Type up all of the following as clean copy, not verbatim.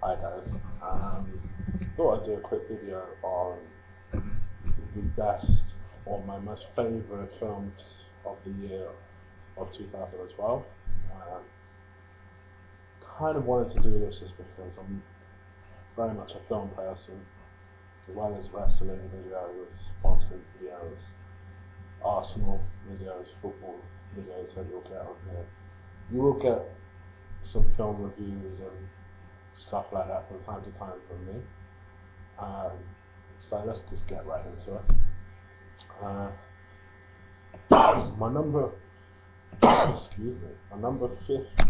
Hi guys. Thought I'd do a quick video on the best or my most favourite films of the year of 2012. Um, kind of wanted to do this just because I'm very much a film person, as well as wrestling videos, boxing videos, Arsenal videos, football videos that you'll get on here. You will get some film reviews and stuff like that from time to time from me. So let's just get right into it. My number, excuse me, my number 5th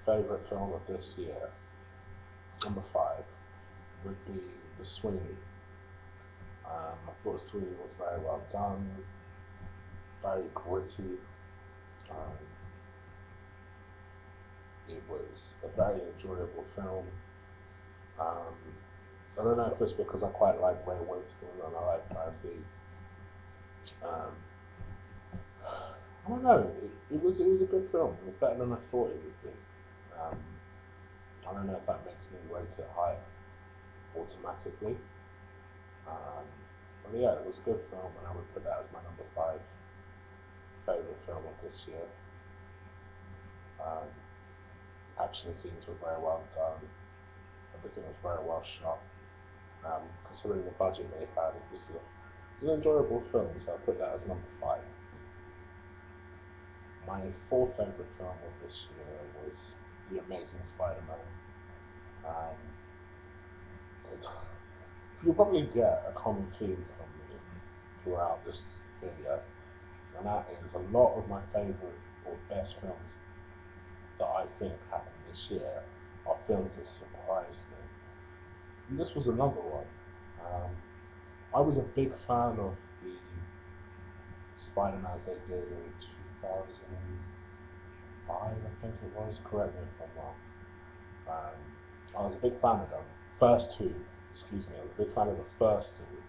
favourite film of this year, number 5, would be The Sweeny. I thought Sweeny was very well done, very gritty. Um, it was a very enjoyable film. I don't know if it's because I quite like Ray Winston and I like Brad Pitt. I don't know. It was a good film. It was better than I thought it would be. Um, I don't know if that makes me rate it higher automatically. But yeah, it was a good film, and I would put that as my number 5 favorite film of this year. Action scenes were very well done. Everything was very well shot. Considering the budget they had, it was an enjoyable film, so I put that as number 5. My 4th favourite film of this year was The Amazing Spiderman. Um, you'll probably get a common theme from me throughout this video, and that is a lot of my favourite or best films that I think happened this year are films that surprised me. And this was another one. I was a big fan of the Spider-Man they did in 2005, I think it was. Correct me if I'm wrong. I was a big fan of them. First two, excuse me, I was a big fan of the first two.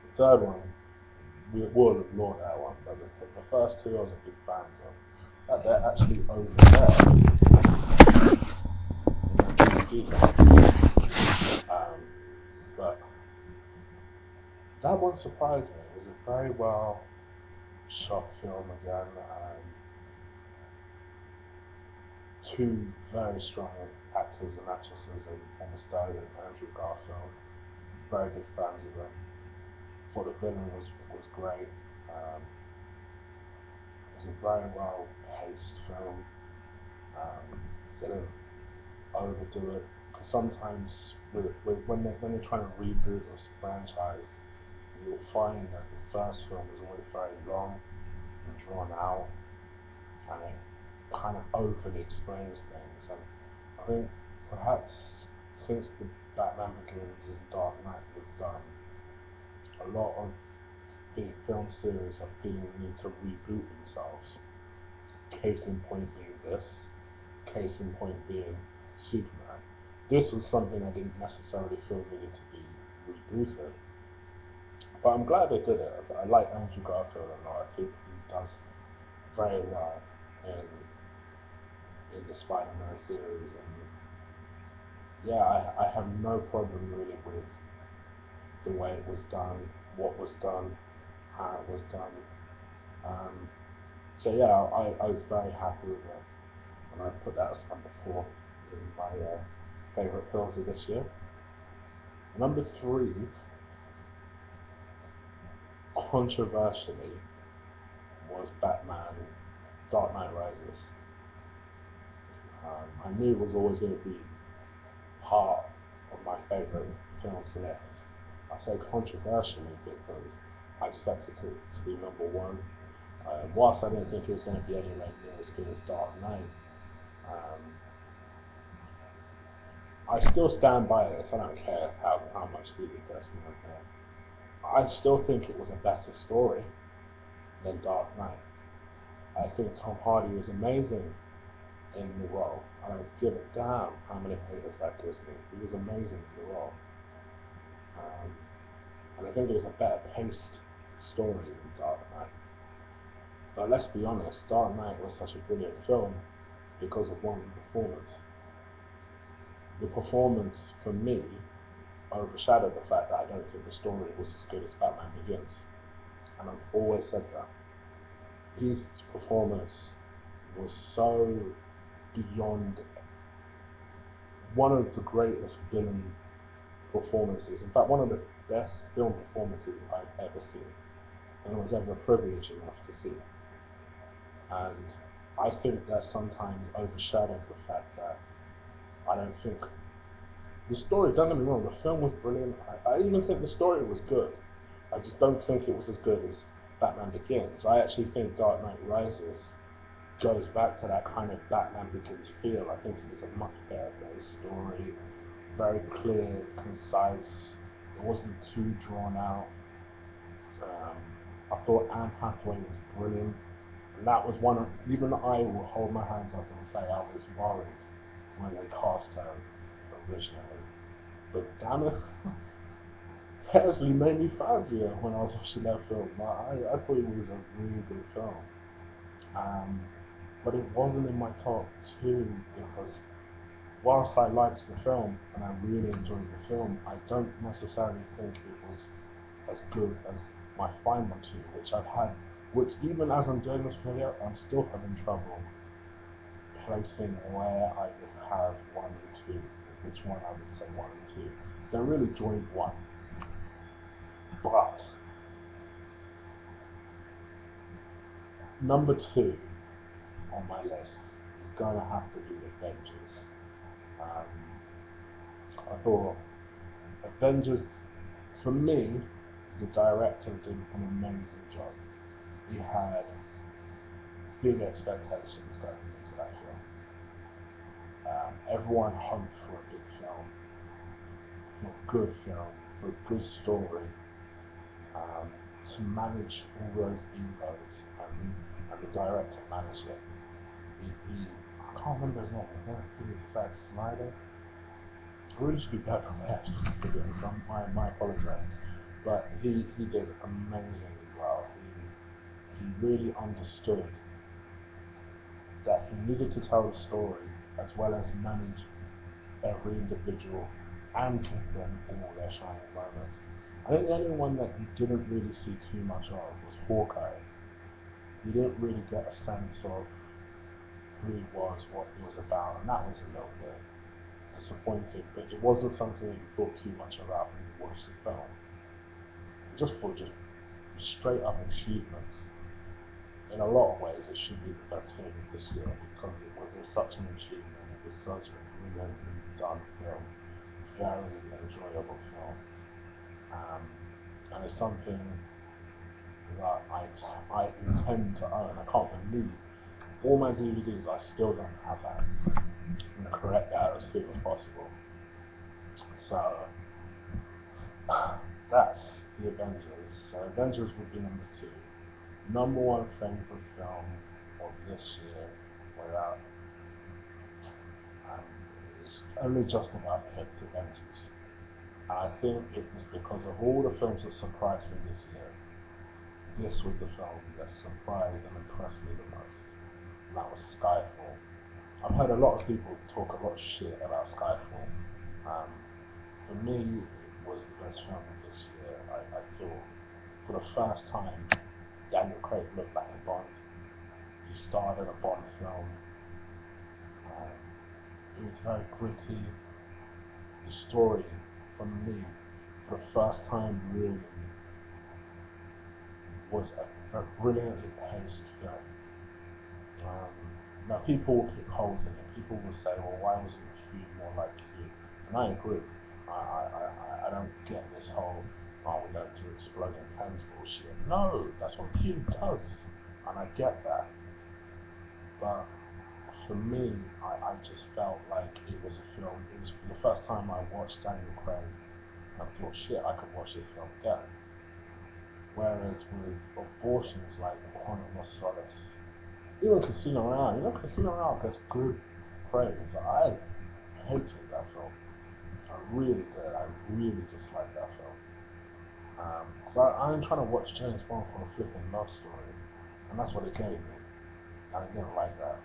The third one, we will ignore that one, but the first two I was a big fan of. They're actually over there. But that one surprised me. It was a very well shot film again. Two very strong actors and actresses in Emma Stone and Andrew Garfield. Very big fans of them. Thought the villain was great. It was a very well paced film. Didn't overdo it. Because sometimes when they're trying to reboot this franchise, you'll find that the first film is always very long and drawn out, and it kind of overly explains things. And I think perhaps since the Batman Begins and Dark Knight was done, a lot of the film series are feeling the need to reboot themselves. Case in point being this, case in point being Superman. This was something I didn't necessarily feel needed to be rebooted, but I'm glad they did it. I like Andrew Garfield a lot. I think he does very well in the Spider-Man series, and yeah, I have no problem really with the way it was done, what was done, how it was done. So yeah, I was very happy with it, and I put that as number 4 in my favourite films of this year. Number 3, controversially, was Batman Dark Knight Rises. I knew it was always going to be part of my favourite films list. I say controversially because I expected it to be number 1. Whilst I didn't think it was going to be anywhere near as good as Dark Knight, um, I still stand by this. I don't care how much people gets me on here. I still think it was a better story than Dark Knight. I think Tom Hardy was amazing in the role. I don't give a damn how many haters that gives me. He was amazing in the role. And I think it was a better paced story than Dark Knight. But let's be honest, Dark Knight was such a brilliant film because of one performance. the performance for me overshadowed the fact that I don't think the story was as good as Batman Begins, and I've always said that. His performance was so beyond one of the greatest villain performances. In fact, one of the best film performances I've ever seen, and I was ever privileged enough to see. And I think that sometimes overshadowed the fact that I don't think the story. Don't get me wrong, the film was brilliant. I even think the story was good. I just don't think it was as good as Batman Begins. I actually think Dark Knight Rises goes back to that kind of Batman Begins feel. I think it was a much better based story, very clear, concise. It wasn't too drawn out. Um, I thought Anne Hathaway was brilliant, and that was one of even I will hold my hands up and say I was worried when they cast her originally. But damn it, it actually made me fancy her when I was watching that film. I thought it was a really good film. Um, but it wasn't in my top two because whilst I liked the film and I really enjoyed the film, I don't necessarily think it was as good as my final two, which I've had, which even as I'm doing this video, I'm still having trouble placing where I would have one and two, which one I would say one and two. They're really joint one. But number two on my list is gonna have to be Avengers. Um, I thought Avengers, for me, the director did an amazing job. He had big expectations going into that film. Everyone hoped for a big film, for a good film, for a good story, um, to manage all those egos, and the director managed it. I can't remember his name. I think it's Zack Snyder. I really should be better prepared for this. My apologies. But he did amazingly well. He really understood that he needed to tell the story as well as manage every individual and give them all their shining moments. I think the only one that you didn't really see too much of was Hawkeye. You didn't really get a sense of who he was, what he was about, and that was a little bit disappointing, but it wasn't something that you thought too much about when you watched the film. Just for just straight up achievements. In a lot of ways, it should be the best film of this year because it was such an achievement. It was such a brilliantly done film, very enjoyable film, and it's something that I intend to own. I can't believe all my DVDs. I still don't have that. I'm gonna correct that as soon as possible. So that's the Avengers. So Avengers would be number two. Number one favorite film of this year, without um, it's only just about picked Avengers. And I think it was because of all the films that surprised me this year. This was the film that surprised and impressed me the most. And that was SkyFall. I've heard a lot of people talk a lot of shit about SkyFall. Um, for me, it was the best film of this year. I thought for the first time, Daniel Craig looked like a Bond. He starred in a Bond film. Um, it was very gritty. The story, for me, for the first time, really was a brilliantly paced film. Um, Now, people will pick holes in it. People will say, well, why wasn't Q more like Q? And I agree. I don't get this whole, oh, we don't do exploding pens bullshit. No, that's what Q does. And I get that. But for me, I just felt like it was a film. It was for the first time I watched Daniel Craig and I thought, shit, I could watch this film again. Whereas with abortions like Quantum of Solace, even Casino Royale, Casino Royale gets good praise. I hated that film. I really did. I really disliked that film. So I ain't trying to watch James Bond for a flipping love story, and that's what it gave me. I didn't like that.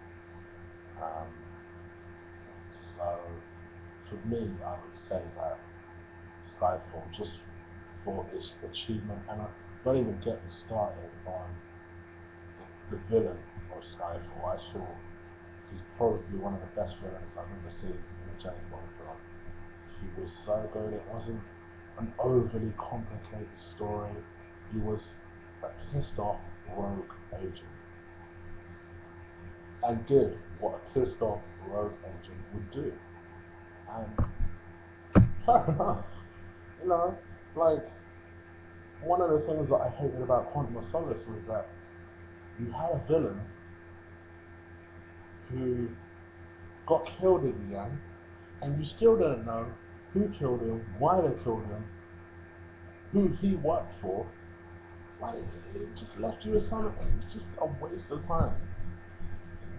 Um, so for me, I would say that Skyfall, just for its achievement, and I'm not even getting started on the villain of Skyfall. I thought he's probably one of the best villains I've ever seen in a James Bond film. He was so good. It wasn't an overly complicated story. He was a pissed off rogue agent and did what a pissed off rogue agent would do. And fair enough, you know, like one of the things that I hated about Quantum of Solace was that you had a villain who got killed in the end, and you still don't know who killed him, why they killed him, who he worked for. Like, it just left you with something. It was just a waste of time.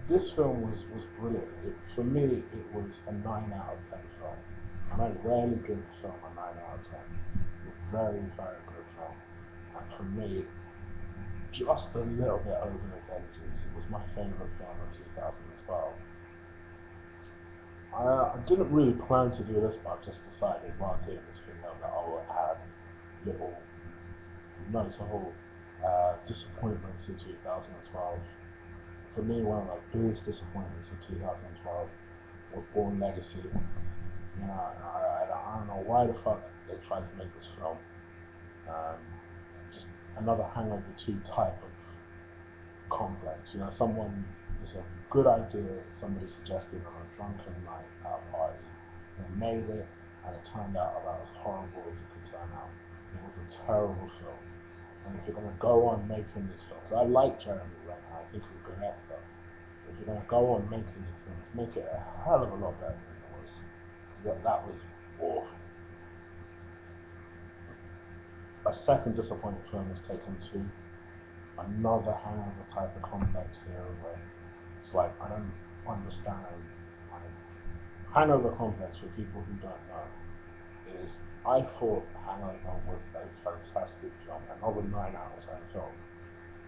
This film was brilliant. For me, it was a 9 out of 10 film. And I rarely give a film a 9 out of 10. It's a very, very good film. And for me, just a little bit over Avengers. It was my favourite film of 2012. I didn't really plan to do this, but I just decided while doing this video that I would add little notable disappointments in 2012. For me, one of the biggest disappointments in 2012 was Born Legacy. You know, I don't know why the fuck they tried to make this film. Just another Hangover 2 type of complex. You know, it's a good idea, somebody suggested on a drunken night at a party. They made it, and it turned out about as horrible as it could turn out. It was a terrible film. And if you're going to go on making these films, I like Jeremy Renner, I think he's a good actor. If you're going to go on making these films, make it a hell of a lot better than it was. Because that was awful. A second disappointing film is Taken 2. Another Hangover type of complex here where it's like, I don't understand. Hangover complex, for people who don't know, is I thought Hangover was a fantastic film, another 9 out of 10 film.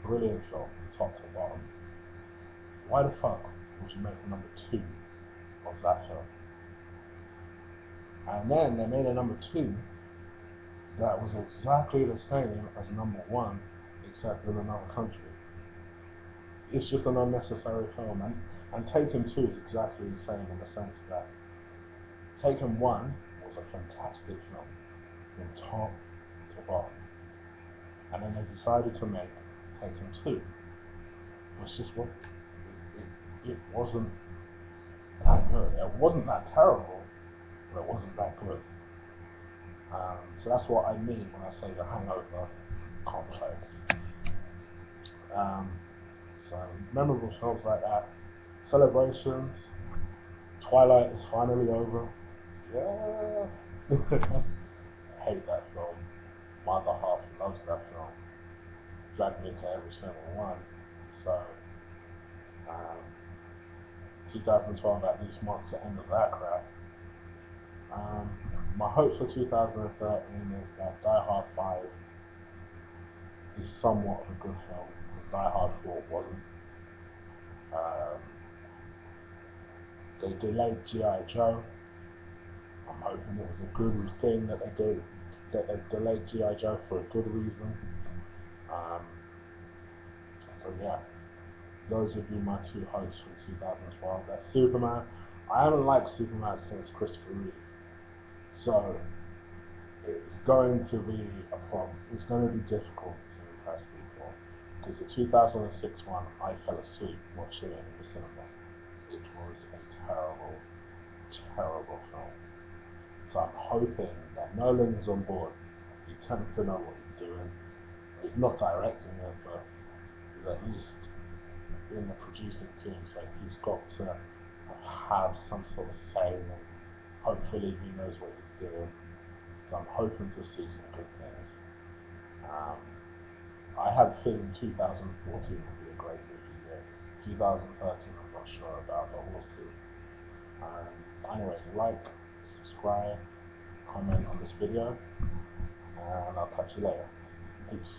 Brilliant film, top to bottom. Why the fuck would you make number 2 of that film? And then they made a number 2 that was exactly the same as number 1, except in another country. It's just an unnecessary film, and Taken 2 is exactly the same in the sense that Taken 1 was a fantastic film from top to bottom, and then they decided to make Taken 2. It wasn't that good. It wasn't that terrible, but it wasn't that good. So that's what I mean when I say the Hangover complex. So memorable films like that, Celebrations, Twilight is finally over. Yeah. I hate that film. My other half loves that film. Dragged me into every single one. So, 2012 at least marks the end of that crap. My hopes for 2013 is that Die Hard 5 is somewhat of a good film, because Die Hard 4 wasn't. They delayed G.I. Joe. I'm hoping it was a good thing that they did, that they delayed G.I. Joe for a good reason. So yeah, those would be my 2 hopes from 2012. That's Superman. I haven't liked Superman since Christopher Reeve. So it's going to be a problem. It's going to be difficult to impress people. Because the 2006 one, I fell asleep watching it in the cinema. It was a terrible, terrible film. So I'm hoping that Nolan is on board. He tends to know what he's doing. He's not directing it, but he's at least in the producing team, so he's got to have some sort of say, and hopefully he knows what he's doing. So I'm hoping to see some good things. I have a feeling 2014 will be a great movie year. 2013 I'm not sure about, but we'll see. Anyway, like, subscribe, comment on this video, and I'll catch you later. Peace.